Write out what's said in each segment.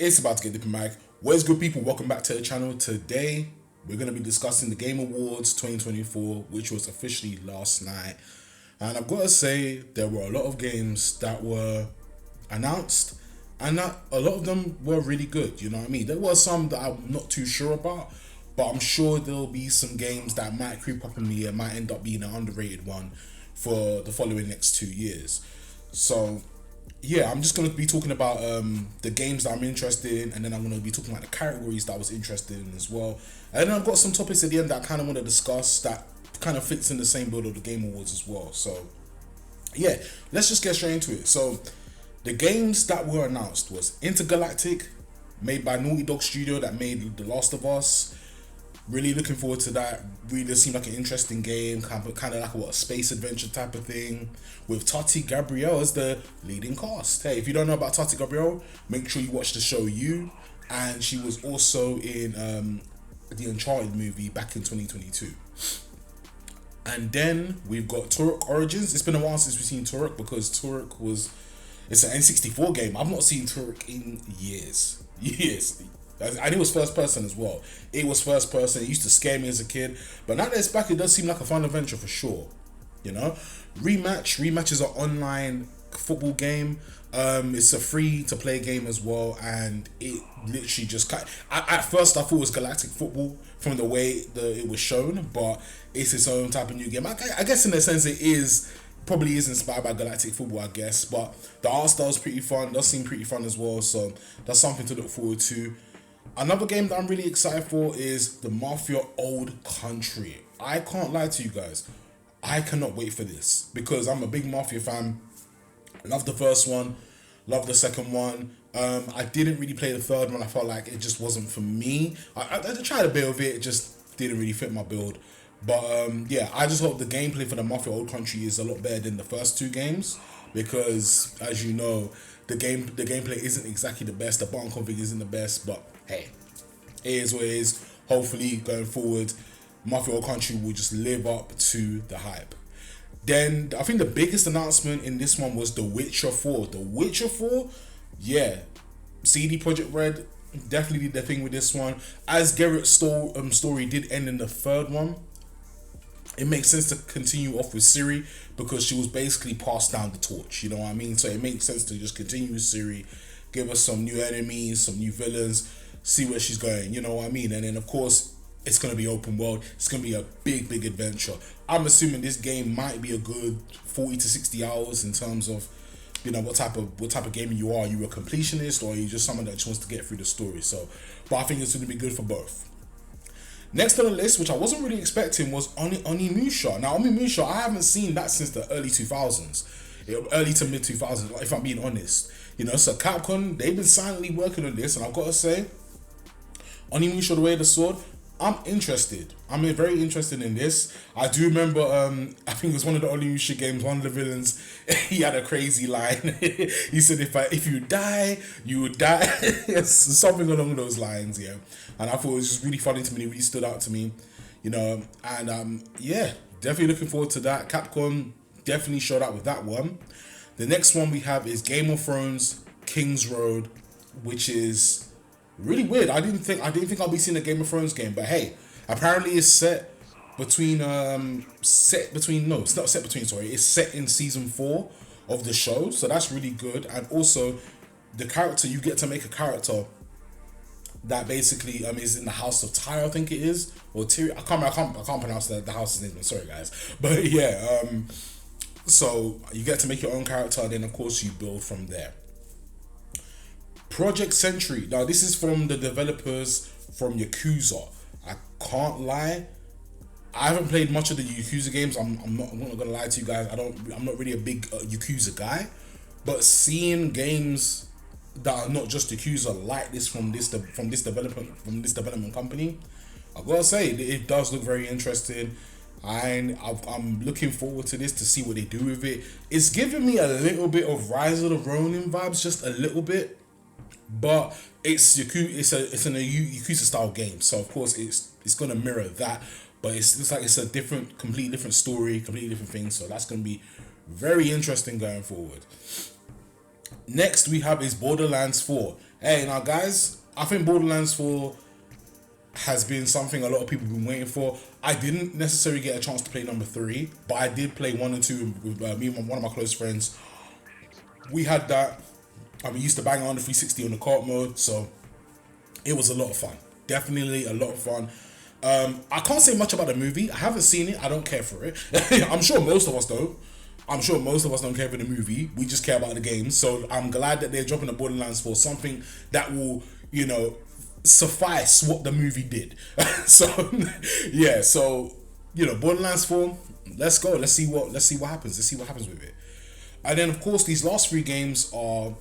It's about to get diplomatic. What is good, people? Welcome back to the channel. Today, we're going to be discussing the Game Awards 2024, which was officially last night. And I've got to say, there were a lot of games that were announced, and that a lot of them were really good. You know what I mean? There were some that I'm not too sure about, but I'm sure there'll be some games that might creep up in the year, might end up being an underrated one for the following next 2 years. So yeah, I'm just going to be talking about the games that I'm interested in, and then I'm going to be talking about the categories that I was interested in as well. And then I've got some topics at the end that I kind of want to discuss that kind of fits in the same build of the Game Awards as well. So yeah, let's just get straight into it. So the games that were announced was Intergalactic, made by Naughty Dog Studio that made The Last of Us. Really looking forward to that. Really seemed like an interesting game, kind of like a space adventure type of thing, with Tati Gabrielle as the leading cast. Hey, if you don't know about Tati Gabrielle, make sure you watch the show You, and she was also in the Uncharted movie back in 2022. And then we've got Turok Origins. It's been a while since we've seen Turok, because Turok it's an N64 game. I've not seen Turok in years. And it was first person as well. It was first person. It used to scare me as a kid, but now that it's back, it does seem like a fun adventure for sure. You know, Rematch is an online football game. It's a free to play game as well, and it literally just at first I thought it was Galactic Football from the way it was shown, but it's its own type of new game. I guess in a sense it probably is inspired by Galactic Football, I guess, but the art style is pretty fun. Does seem pretty fun as well, so that's something to look forward to. Another game that I'm really excited for is the Mafia Old Country. I can't lie to you guys, I cannot wait for this, because I'm a big Mafia fan. Love the first one, love the second one. I didn't really play the third one. I felt like it just wasn't for me. I tried a bit of it, it just didn't really fit my build. But yeah, I just hope the gameplay for the Mafia Old Country is a lot better than the first two games, because as you know, the gameplay isn't exactly the best. The button config isn't the best, but hey, it is what it is. Hopefully going forward, Mafia Old Country will just live up to the hype. Then I think the biggest announcement in this one was The Witcher 4. The Witcher 4, yeah, CD Projekt Red definitely did their thing with this one. As Geralt's story did end in the third one, it makes sense to continue off with Ciri, because she was basically passed down the torch, you know what I mean? So it makes sense to just continue with Ciri, give us some new enemies, some new villains, see where she's going, you know what I mean? And then of course, it's going to be open world. It's going to be a big adventure. I'm assuming this game might be a good 40 to 60 hours in terms of, you know, what type of gamer you are. Are you a completionist, or are you just someone that just wants to get through the story? So, but I think it's going to be good for both. Next on the list, which I wasn't really expecting, was Onimusha. Now, Onimusha, I haven't seen that since the early 2000s. Early to mid 2000s, if I'm being honest. You know, so Capcom, they've been silently working on this, and I've got to say, Onimusha, The Way of the Sword, I'm interested. I'm very interested in this. I do remember, I think it was one of the Onimusha games, one of the villains, he had a crazy line. He said, if you die, you would die. Something along those lines, yeah. And I thought it was just really funny to me. It really stood out to me, you know. And yeah, definitely looking forward to that. Capcom definitely showed up with that one. The next one we have is Game of Thrones King's Road, which is really weird. I didn't think I'll be seeing a Game of Thrones game, but hey, apparently it's set in season 4 of the show, so that's really good. And also, the character, you get to make a character that basically is in the House of Tyre, I think it is, or Tyrion. I can't pronounce the house's name. I'm sorry, guys, but yeah. So you get to make your own character, and then of course you build from there. Project Sentry. Now this is from the developers from Yakuza. I can't lie, I haven't played much of the Yakuza games. I'm not gonna lie to you guys. I'm not really a big Yakuza guy, but seeing games that are not just Yakuza like this from this development company, I've got to say it does look very interesting, and I'm looking forward to this to see what they do with it. It's giving me a little bit of Rise of the Ronin vibes, just a little bit, but it's a Yakuza style game, so of course it's gonna mirror that, but it looks like it's a completely different story, completely different thing. So that's gonna be very interesting going forward. Next we have is Borderlands 4. Hey, now guys, I think Borderlands 4 has been something a lot of people have been waiting for. I didn't necessarily get a chance to play number 3, but I did play 1 and 2 with me and one of my close friends. We had that, and we used to bang on the 360 on the cart mode, so it was a lot of fun. Definitely a lot of fun. I can't say much about the movie. I haven't seen it. I don't care for it. I'm sure most of us don't. I'm sure most of us don't care for the movie. We just care about the game. So I'm glad that they're dropping the Borderlands for something that will, suffice what the movie did. So yeah, so Borderlands 4, let's go. Let's see what happens. Let's see what happens with it. And then of course these last 3 games are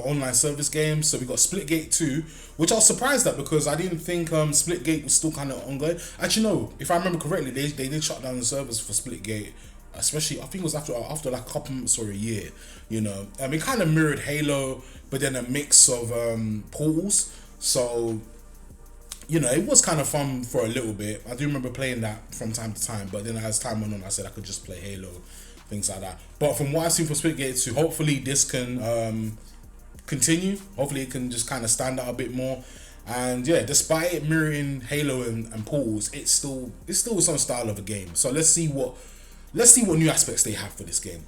online service games. So we got Splitgate 2, which I was surprised at because I didn't think Splitgate was still kind of ongoing. Actually, no, if I remember correctly, they did shut down the servers for Splitgate, especially I think it was after like a couple months or a year. It kind of mirrored Halo, but then a mix of Portals. So it was kind of fun for a little bit. I do remember playing that from time to time, but then as time went on, I said I could just play Halo, things like that. But from what I've seen for Splitgate 2, hopefully this can continue. Hopefully it can just kind of stand out a bit more. And yeah, despite it mirroring Halo and Portals, it's still some style of a game. So let's see what new aspects they have for this game.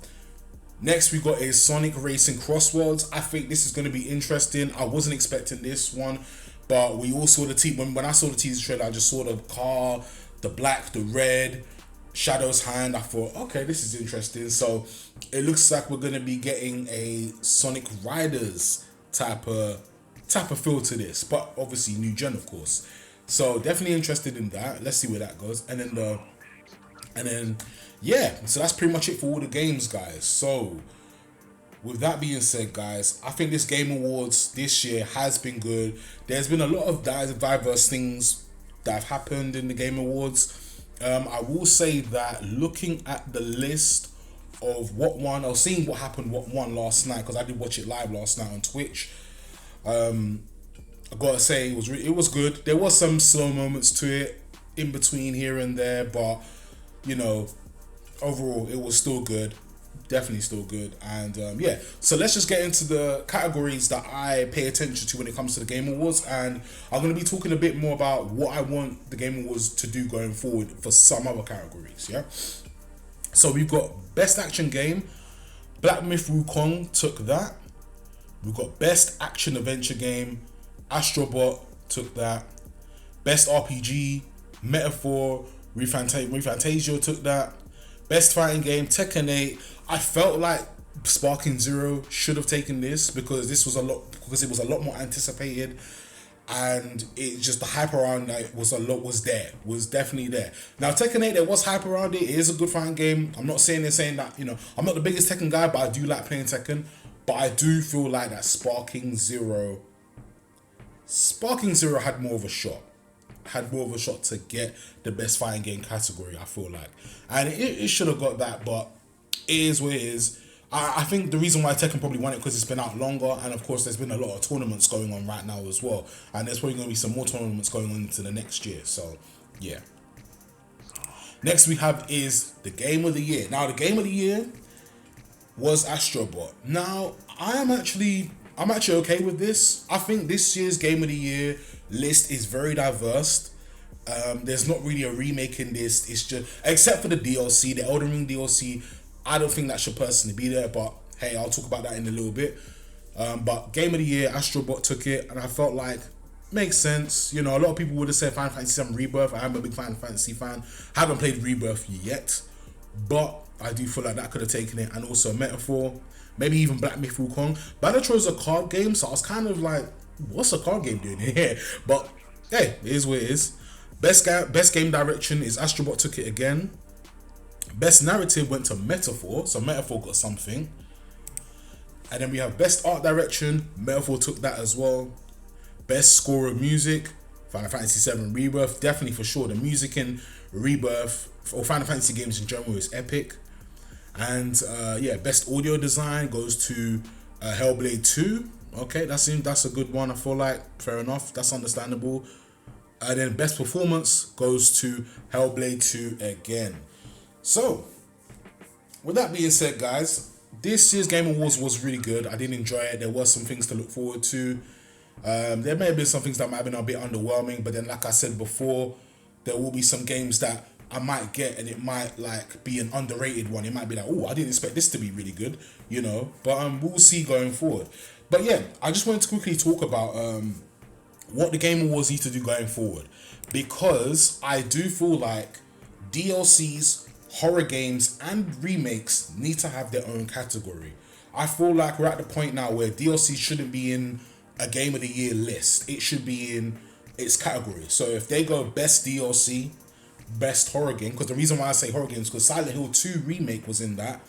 Next we got a Sonic Racing Crossworlds. I think this is going to be interesting. I wasn't expecting this one, but we all saw the team. When I saw the teaser trailer, I just saw the car, the black, the red, Shadow's hand. I thought, okay, this is interesting. So it looks like we're going to be getting a Sonic Riders type of feel to this, but obviously new gen, of course. So definitely interested in that. Let's see where that goes. And then yeah, so that's pretty much it for all the games, guys. So with that being said, guys, I think this Game Awards this year has been good. There's been a lot of diverse things that have happened in the Game Awards. I will say that looking at the list of what won, I was seeing what won last night, because I did watch it live last night on Twitch. I gotta say it was good. There was some slow moments to it in between here and there, but overall it was still good. Definitely still good. And yeah, so let's just get into the categories that I pay attention to when it comes to the Game Awards, and I'm going to be talking a bit more about what I want the Game Awards to do going forward for some other categories. Yeah, so we've got Best Action Game. Black Myth Wukong took that. We've got Best Action Adventure Game. Astrobot took that. Best RPG, Metaphor, Refantasia took that. Best Fighting Game, Tekken 8. I felt like Sparking Zero should have taken this because it was a lot more anticipated, and it just the hype around it was definitely there. Now Tekken 8, there was hype around it. It is a good fighting game. I'm not saying that I'm not the biggest Tekken guy, but I do like playing Tekken. But I do feel like that Sparking Zero had more of a shot. To get the best fighting game category, I feel like. And it should have got that, but it is what it is. I think the reason why Tekken probably won it because it's been out longer, and of course there's been a lot of tournaments going on right now as well. And there's probably going to be some more tournaments going on into the next year. So, yeah. Next we have is the Game of the Year. Now, the Game of the Year was Astrobot. Now, I'm actually okay with this. I think this year's Game of the Year list is very diverse. There's not really a remake in this. It's just, except for the DLC, the Elden Ring DLC, I don't think that should personally be there, but hey, I'll talk about that in a little bit. But Game of the Year, Astrobot took it, and I felt like makes sense. A lot of people would have said Final Fantasy VII Rebirth. I am a big Final Fantasy fan. Haven't played Rebirth yet, but I do feel like that could have taken it. And also Metaphor, maybe even Black Myth Wukong. Banner is a card game, so I was kind of like, what's a card game doing here? But hey, it is what it is. Best game direction is Astrobot took it again. Best narrative went to Metaphor, so Metaphor got something. And then we have best art direction, Metaphor took that as well. Best score of music, Final Fantasy VII Rebirth, definitely for sure. The music in Rebirth, or Final Fantasy games in general, is epic. And yeah, best audio design goes to Hellblade 2. Okay, that's a good one. I feel like fair enough. That's understandable. And then best performance goes to Hellblade 2 again. So, with that being said, guys, this year's Game Awards was really good. I did enjoy it. There were some things to look forward to. There may have been some things that might have been a bit underwhelming, but then, like I said before, there will be some games that I might get and it might like be an underrated one. It might be like, oh, I didn't expect this to be really good, you know. But we'll see going forward. But yeah, I just wanted to quickly talk about what the Game Awards need to do going forward, because I do feel like DLCs, horror games, and remakes need to have their own category. I feel like we're at the point now where DLC shouldn't be in a Game of the Year list. It should be in its category. So if they go best DLC, best horror game, because the reason why I say horror games is because Silent Hill 2 remake was in that,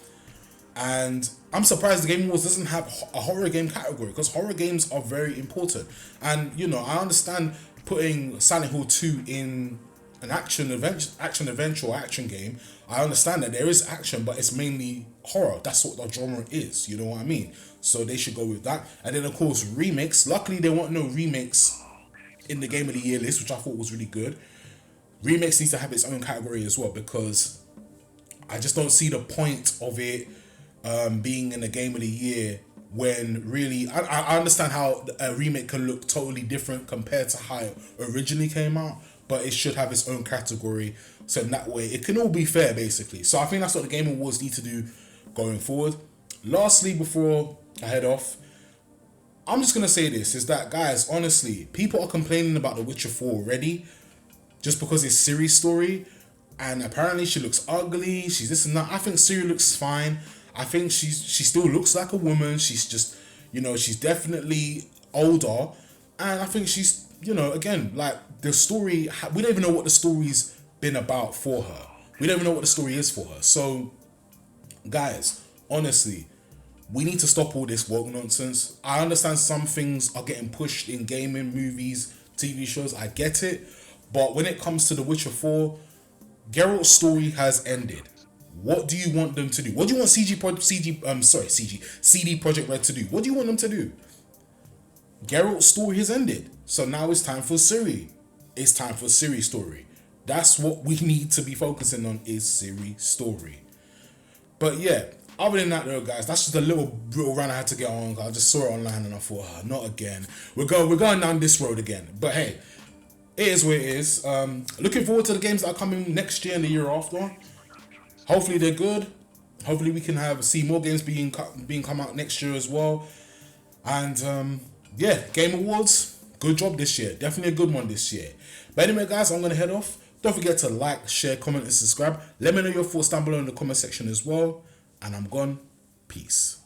and I'm surprised the Game Awards doesn't have a horror game category, because horror games are very important. And you know, I understand putting Silent Hill 2 in an action adventure or action game. I understand that there is action, but it's mainly horror. That's what the genre is, you know what I mean? So they should go with that. And then of course remakes. Luckily there weren't no remakes in the Game of the Year list, which I thought was really good. Remakes needs to have its own category as well, because I just don't see the point of it being in the Game of the Year when really I understand how a remake can look totally different compared to how it originally came out, but it should have its own category, so in that way it can all be fair basically. So I think that's what the Game Awards need to do going forward. Lastly, before I head off, I'm just gonna say this, is that guys, honestly, people are complaining about The Witcher 4 already just because it's Ciri's story, and apparently she looks ugly, she's this and that. I think Ciri looks fine. I think she still looks like a woman. She's just, you know, she's definitely older, and I think she's, you know, again, like the story, we don't even know what the story's been about for her. We don't even know what the story is for her. So guys, honestly, we need to stop all this woke nonsense. I understand some things are getting pushed in gaming, movies, TV shows. I get it. But when it comes to The Witcher 4, Geralt's story has ended. What do you want them to do? What do you want CD Projekt Red to do? What do you want them to do? Geralt's story has ended. So now it's time for Ciri. It's time for Ciri's story. That's what we need to be focusing on, is Ciri's story. But yeah, other than that though, guys, that's just a little run I had to get on. I just saw it online and I thought, not again. We're going down this road again. But hey, it is what it is. Looking forward to the games that are coming next year and the year after. Hopefully they're good. Hopefully we can see more games being come out next year as well. And yeah, Game Awards, good job this year. Definitely a good one this year. But anyway, guys, I'm gonna head off. Don't forget to like, share, comment, and subscribe. Let me know your thoughts down below in the comment section as well. And I'm gone. Peace.